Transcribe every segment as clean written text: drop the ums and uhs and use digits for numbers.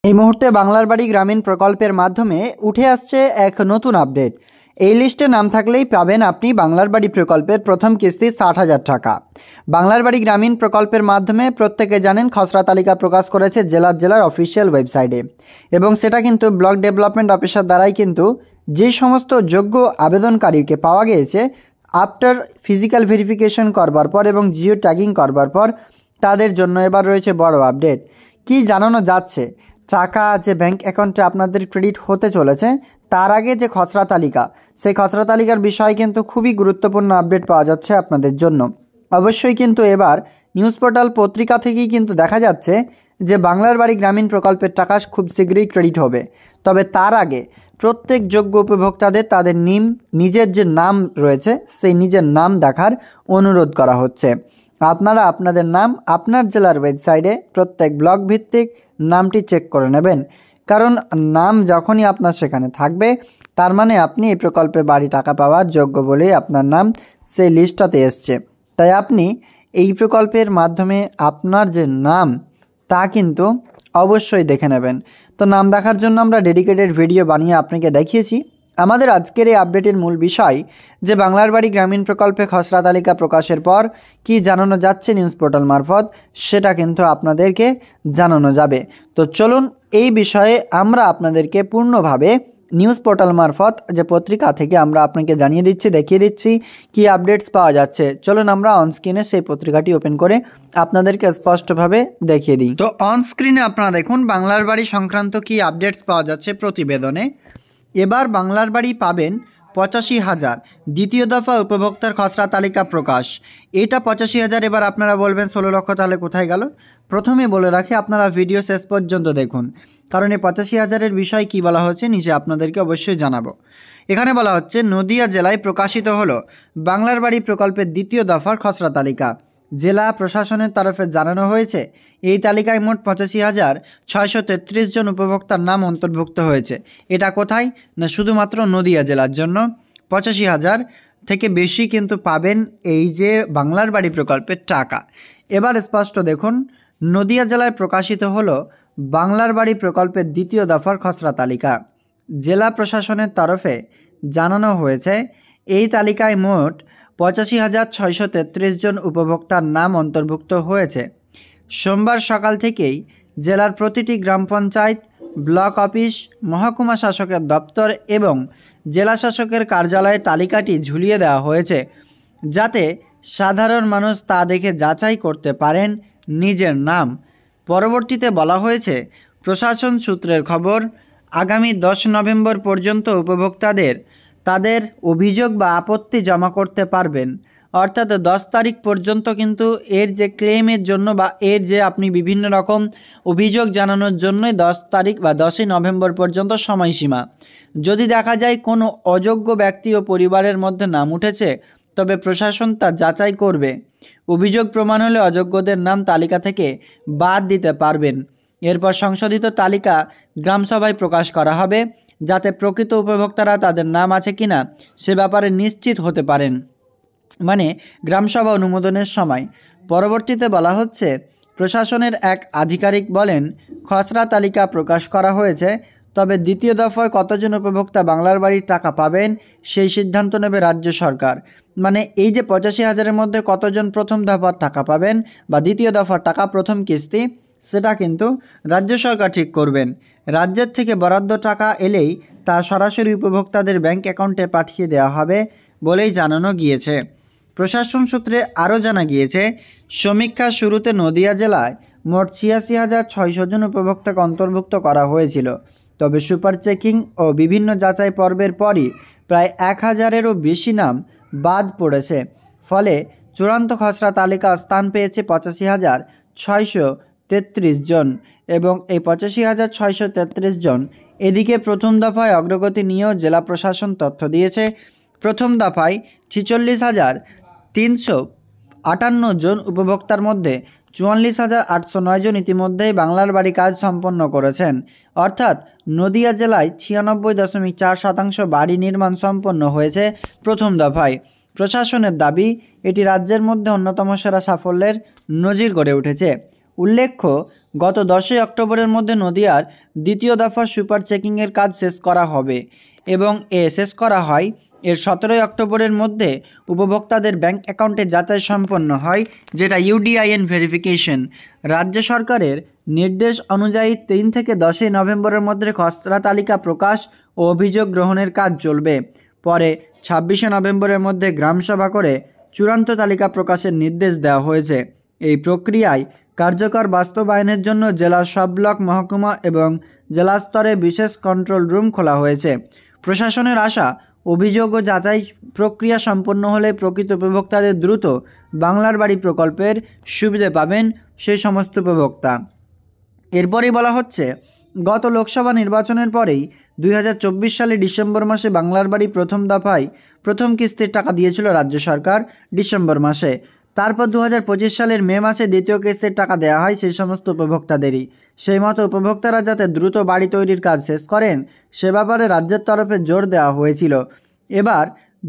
এই মুহূর্তে বাংলার বাড়ি গ্রামীণ প্রকল্পের মাধ্যমে উঠে আসছে এক নতুন আপডেট। এই লিস্টে নাম থাকলেই পাবেন আপনি বাংলার বাড়ি প্রকল্পের প্রথম কিস্তি 60,000 টাকা। বাংলার বাড়ি গ্রামীণ প্রকল্পের মাধ্যমে প্রত্যেকে জানেন খসড়া তালিকা প্রকাশ করেছে জেলার অফিসিয়াল ওয়েবসাইটে, এবং সেটা কিন্তু ব্লক ডেভেলপমেন্ট অফিসার দ্বারাই কিন্তু যে সমস্ত যোগ্য আবেদনকারীকে পাওয়া গিয়েছে আফটার ফিজিক্যাল ভেরিফিকেশন করবার পর এবং জিও ট্যাগিং করবার পর তাদের জন্য এবার রয়েছে বড় আপডেট। কি জানানো যাচ্ছে? টাকা যে ব্যাংক অ্যাকাউন্টে আপনাদের ক্রেডিট হতে চলেছে তার আগে যে খসড়া তালিকা, সেই খসড়া তালিকার বিষয়ে কিন্তু খুবই গুরুত্বপূর্ণ আপডেট পাওয়া যাচ্ছে আপনাদের জন্য। অবশ্যই কিন্তু এবার নিউজ পোর্টাল পত্রিকা থেকেই কিন্তু দেখা যাচ্ছে যে বাংলার বাড়ি গ্রামীণ প্রকল্পের টাকা খুব শীঘ্রই ক্রেডিট হবে। তবে তার আগে প্রত্যেক যোগ্য উপভোক্তাদের তাদের নিজের যে নাম রয়েছে সেই নিজের নাম দেখার অনুরোধ করা হচ্ছে। আপনারা আপনাদের নাম আপনার জেলার ওয়েবসাইটে প্রত্যেক ব্লক ভিত্তিক নামটি চেক করে নেবেন, কারণ নাম যখনই আপনার সেখানে থাকবে তার মানে আপনি এই প্রকল্পে বাড়ি টাকা পাওয়ার যোগ্য বলেই আপনার নাম সেই লিস্টটাতে এসছে। তাই আপনি এই প্রকল্পের মাধ্যমে আপনার যে নাম তা কিন্তু অবশ্যই দেখে নেবেন। তো নাম দেখার জন্য আমরা ডেডিকেটেড ভিডিও বানিয়ে আপনাকে দেখিয়েছি। আমাদের আজকের এই আপডেটের মূল বিষয় যে বাংলার বাড়ি গ্রামীণ প্রকল্পে খসড়া তালিকা প্রকাশের পর কি জানানো যাচ্ছে নিউজ পোর্টাল মারফত, সেটা কিন্তু আপনাদেরকে জানানো যাবে। তো চলুন এই বিষয়ে আমরা আপনাদেরকে পূর্ণভাবে নিউজ পোর্টাল মারফত যে পত্রিকা থেকে আমরা আপনাকে জানিয়ে দিচ্ছি, দেখিয়ে দিচ্ছি কি আপডেটস পাওয়া যাচ্ছে। চলুন আমরা অনস্ক্রিনে সেই পত্রিকাটি ওপেন করে আপনাদেরকে স্পষ্টভাবে দেখিয়ে দিই। তো অনস্ক্রিনে আপনারা দেখুন বাংলার বাড়ি সংক্রান্ত কি আপডেটস পাওয়া যাচ্ছে প্রতিবেদনে। এবার বাংলার বাড়ি পাবেন 85,000, দ্বিতীয় দফা উপভোক্তার খসড়া তালিকা প্রকাশ। এটা 85,000, এবার আপনারা বলবেন 16 লক্ষ তাহলে কোথায় গেল? প্রথমে বলে রাখি আপনারা ভিডিও শেষ পর্যন্ত দেখুন, কারণ এই 85,000-এর বিষয় কী বলা হচ্ছে নিচে আপনাদেরকে অবশ্যই জানাবো। এখানে বলা হচ্ছে নদিয়া জেলায় প্রকাশিত হলো বাংলার বাড়ি প্রকল্পের দ্বিতীয় দফার খসড়া তালিকা। জেলা প্রশাসনের তরফে জানানো হয়েছে এই তালিকায় মোট 85,633 জন উপভোক্তার নাম অন্তর্ভুক্ত হয়েছে। এটা কোথায়? না শুধুমাত্র নদিয়া জেলার জন্য 85,000 থেকে বেশি কিন্তু পাবেন এই যে বাংলার বাড়ি প্রকল্পের টাকা। এবার স্পষ্ট দেখুন, নদিয়া জেলায় প্রকাশিত হলো বাংলার বাড়ি প্রকল্পের দ্বিতীয় দফার খসড়া তালিকা। জেলা প্রশাসনের তরফে জানানো হয়েছে এই তালিকায় মোট 85,633 জন উপভোক্তার নাম অন্তর্ভুক্ত হয়েছে। সোমবার সকাল থেকেই জেলার প্রতিটি গ্রাম পঞ্চায়েত, ব্লক অফিস, মহকুমা শাসকের দপ্তর এবং জেলা শাসকের কার্যালয়ে তালিকাটি ঝুলিয়ে দেওয়া হয়েছে, যাতে সাধারণ মানুষ তা দেখে যাচাই করতে পারেন নিজের নাম। পরবর্তীতে বলা হয়েছে প্রশাসন সূত্রের খবর, আগামী 10 নভেম্বর পর্যন্ত উপভোক্তাদের তাদের অভিযোগ বা আপত্তি জমা করতে পারবেন। অর্থাৎ 10 তারিখ পর্যন্ত কিন্তু এর যে ক্লেমের জন্য বা এর যে আপনি বিভিন্ন রকম অভিযোগ জানানোর জন্যই 10 তারিখ বা 10ই নভেম্বর পর্যন্ত সময়সীমা। যদি দেখা যায় কোনো অযোগ্য ব্যক্তি ও পরিবারের মধ্যে নাম উঠেছে তবে প্রশাসন তা যাচাই করবে। অভিযোগ প্রমাণ হলে অযোগ্যদের নাম তালিকা থেকে বাদ দিতে পারবেন। এরপর সংশোধিত তালিকা গ্রামসভায় প্রকাশ করা হবে, যাতে প্রকৃত উপভোক্তারা তাদের নাম আছে কিনা সে ব্যাপারে নিশ্চিত হতে পারেন, মানে গ্রামসভা অনুমোদনের সময়। পরবর্তীতে বলা হচ্ছে প্রশাসনের এক আধিকারিক বলেন, খসড়া তালিকা প্রকাশ করা হয়েছে, তবে দ্বিতীয় দফায় কতজন উপভোক্তা বাংলার বাড়ির টাকা পাবেন সেই সিদ্ধান্ত নেবে রাজ্য সরকার। মানে এই যে 85,000-এর মধ্যে কতজন প্রথম দফার টাকা পাবেন বা দ্বিতীয় দফার টাকা প্রথম কিস্তি, সেটা কিন্তু রাজ্য সরকার ঠিক করবেন। রাজ্যের থেকে বরাদ্দ টাকা এলেই তা সরাসরি উপভোক্তাদের ব্যাংক অ্যাকাউন্টে পাঠিয়ে দেওয়া হবে বলেই জানানো গিয়েছে। প্রশাসন সূত্রে আরও জানা গিয়েছে, সমীক্ষার শুরুতে নদিয়া জেলায় মোট 86,600 জন উপভোক্তাকে অন্তর্ভুক্ত করা হয়েছিল। তবে সুপার চেকিং ও বিভিন্ন যাচাই পর্বের পরই প্রায় 1,000-এরও বেশি নাম বাদ পড়েছে। ফলে চূড়ান্ত খসড়া তালিকা স্থান পেয়েছে 85,633 জন, এবং এই 85,633 জন এদিকে প্রথম দফায় অগ্রগতি নিয়েও জেলা প্রশাসন তথ্য দিয়েছে। প্রথম দফায় 46,358 জন উপভোক্তার মধ্যে 44,809 জন ইতিমধ্যেই বাংলার বাড়ি কাজ সম্পন্ন করেছেন। অর্থাৎ নদিয়া জেলায় 96.4% বাড়ি নির্মাণ সম্পন্ন হয়েছে প্রথম দফায়। প্রশাসনের দাবি এটি রাজ্যের মধ্যে অন্যতম সেরা সাফল্যের নজির গড়ে উঠেছে। উল্লেখ্য, গত 10ই অক্টোবরের মধ্যে নদিয়ার দ্বিতীয় দফা সুপার চেকিংয়ের কাজ শেষ করা হবে এবং শেষ করা হয় এর 17 অক্টোবরের মধ্যে উপভোক্তাদের ব্যাংক অ্যাকাউন্টে যাচাই সম্পন্ন হয়, যেটা ইউডিআইএন ভেরিফিকেশন। রাজ্য সরকারের নির্দেশ অনুযায়ী 3 থেকে 10 নভেম্বরের মধ্যে খসড়া তালিকা প্রকাশ ও অভিযোগ গ্রহণের কাজ চলবে। পরে 26 নভেম্বরের মধ্যে গ্রামসভা করে চূড়ান্ত তালিকা প্রকাশের নির্দেশ দেওয়া হয়েছে। এই প্রক্রিয়ায় কার্যকর বাস্তবায়নের জন্য জেলার সব ব্লক, মহকুমা এবং জেলা স্তরে বিশেষ কন্ট্রোল রুম খোলা হয়েছে। প্রশাসনের আশা, অভিযোগ ও যাচাই প্রক্রিয়া সম্পন্ন হলে প্রকৃত উপভোক্তাদের দ্রুত বাংলার বাড়ি প্রকল্পের সুবিধা পাবেন সেই সমস্ত উপভোক্তা। এরপরেই বলা হচ্ছে, গত লোকসভা নির্বাচনের পরেই 2024 সালে ডিসেম্বর মাসে বাংলার বাড়ি প্রথম দফায় প্রথম কিস্তির টাকা দিয়েছিল রাজ্য সরকার ডিসেম্বর মাসে। তারপর 2025 সালের মে মাসে দ্বিতীয় কিস্তির টাকা দেওয়া হয় সেই সমস্ত উপভোক্তাদেরই। সেই মতো উপভোক্তারা যাতে দ্রুত বাড়ি তৈরির কাজ শেষ করেন সে ব্যাপারে রাজ্যের তরফে জোর দেওয়া হয়েছিল। এবার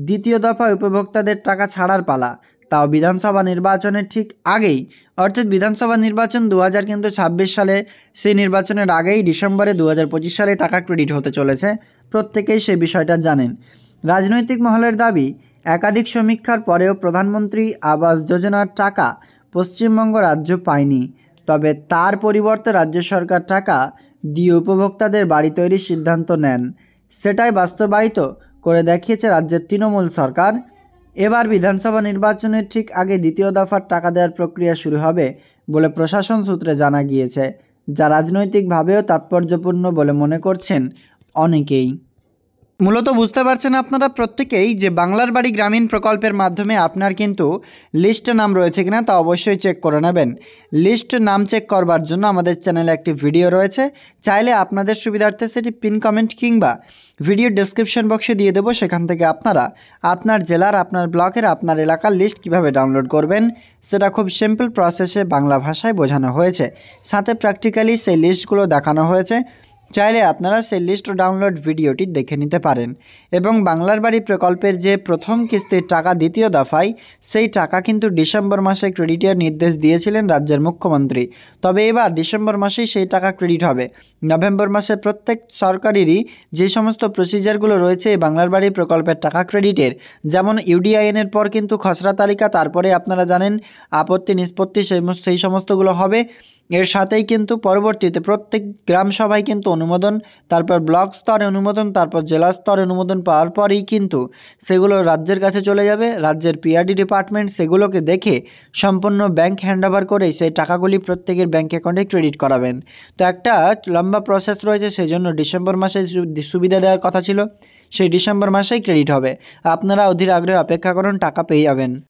দ্বিতীয় দফায় উপভোক্তাদের টাকা ছাড়ার পালা, তাও বিধানসভা নির্বাচনের ঠিক আগেই, অর্থাৎ বিধানসভা নির্বাচন 2026 সালে, সেই নির্বাচনের আগেই ডিসেম্বরে 2025 সালে টাকা ক্রেডিট হতে চলেছে। প্রত্যেকেই সেই বিষয়টা জানেন। রাজনৈতিক মহলের দাবি, একাধিক সমীক্ষার পরেও প্রধানমন্ত্রী আবাস যোজনার টাকা পশ্চিমবঙ্গ রাজ্য পায়নি। তবে তার পরিবর্তে রাজ্য সরকার টাকা দিয়ে উপভোক্তাদের বাড়ি তৈরির সিদ্ধান্ত নেন। সেটাই বাস্তবায়িত করে দেখিয়েছে রাজ্যের তৃণমূল সরকার। এবার বিধানসভা নির্বাচনের ঠিক আগে দ্বিতীয় দফার টাকা দেওয়ার প্রক্রিয়া শুরু হবে বলে প্রশাসন সূত্রে জানা গিয়েছে, যা রাজনৈতিকভাবেও তাৎপর্যপূর্ণ বলে মনে করছেন অনেকেই। মূলত বুঝতে পারছেন আপনারা প্রত্যেকেই যে বাংলার বাড়ি গ্রামীণ প্রকল্পের মাধ্যমে আপনার কিন্তু লিস্টে নাম রয়েছে কিনা তা অবশ্যই চেক করে নেবেন। লিস্ট নাম চেক করবার জন্য আমাদের চ্যানেলে একটি ভিডিও রয়েছে, চাইলে আপনাদের সুবিধার্থে সেটি পিন কমেন্ট কিংবা ভিডিও ডেসক্রিপশন বক্সে দিয়ে দেবো। সেখান থেকে আপনারা আপনার জেলার, আপনার ব্লকের, আপনার এলাকার লিস্ট কিভাবে ডাউনলোড করবেন সেটা খুব সিম্পল প্রসেসে বাংলা ভাষায় বোঝানো হয়েছে, সাথে প্র্যাকটিক্যালি সেই লিস্টগুলো দেখানো হয়েছে। চাইলে আপনারা সেই লিস্ট ডাউনলোড ভিডিওটি দেখে নিতে পারেন। এবং বাংলার বাড়ি প্রকল্পের যে প্রথম কিস্তির টাকা দ্বিতীয় দফায়, সেই টাকা কিন্তু ডিসেম্বর মাসে ক্রেডিটের নির্দেশ দিয়েছিলেন রাজ্যের মুখ্যমন্ত্রী। তবে এবার ডিসেম্বর মাসেই সেই টাকা ক্রেডিট হবে। নভেম্বর মাসে প্রত্যেক সরকারেরই যে সমস্ত প্রসিজারগুলো রয়েছে এই বাংলার বাড়ি প্রকল্পের টাকা ক্রেডিটের, যেমন ইউডিআইএনের পর কিন্তু খসড়া তালিকা, তারপরে আপনারা জানেন আপত্তি নিষ্পত্তি, সেই সমস্তগুলো হবে। এর সাথেই কিন্তু পরবর্তীতে প্রত্যেক গ্রাম সভায় কিন্তু অনুমোদন, তারপর ব্লক স্তরে অনুমোদন, তারপর জেলা স্তরে অনুমোদন পাওয়ার পরেই কিন্তু সেগুলো রাজ্যের কাছে চলে যাবে। রাজ্যের পিআরডি ডিপার্টমেন্ট সেগুলোকে দেখে সম্পূর্ণ ব্যাংক হ্যান্ডওভার করে সেই টাকাগুলি প্রত্যেকের ব্যাংক অ্যাকাউন্টে ক্রেডিট করাবেন। তো একটা লম্বা প্রসেস রয়েছে, সেই জন্য ডিসেম্বর মাসে সুবিধা দেওয়ার কথা ছিল, সেই ডিসেম্বর মাসেই ক্রেডিট হবে। আপনারা অধীর আগ্রহে অপেক্ষা করুন, টাকা পেয়ে যাবেন।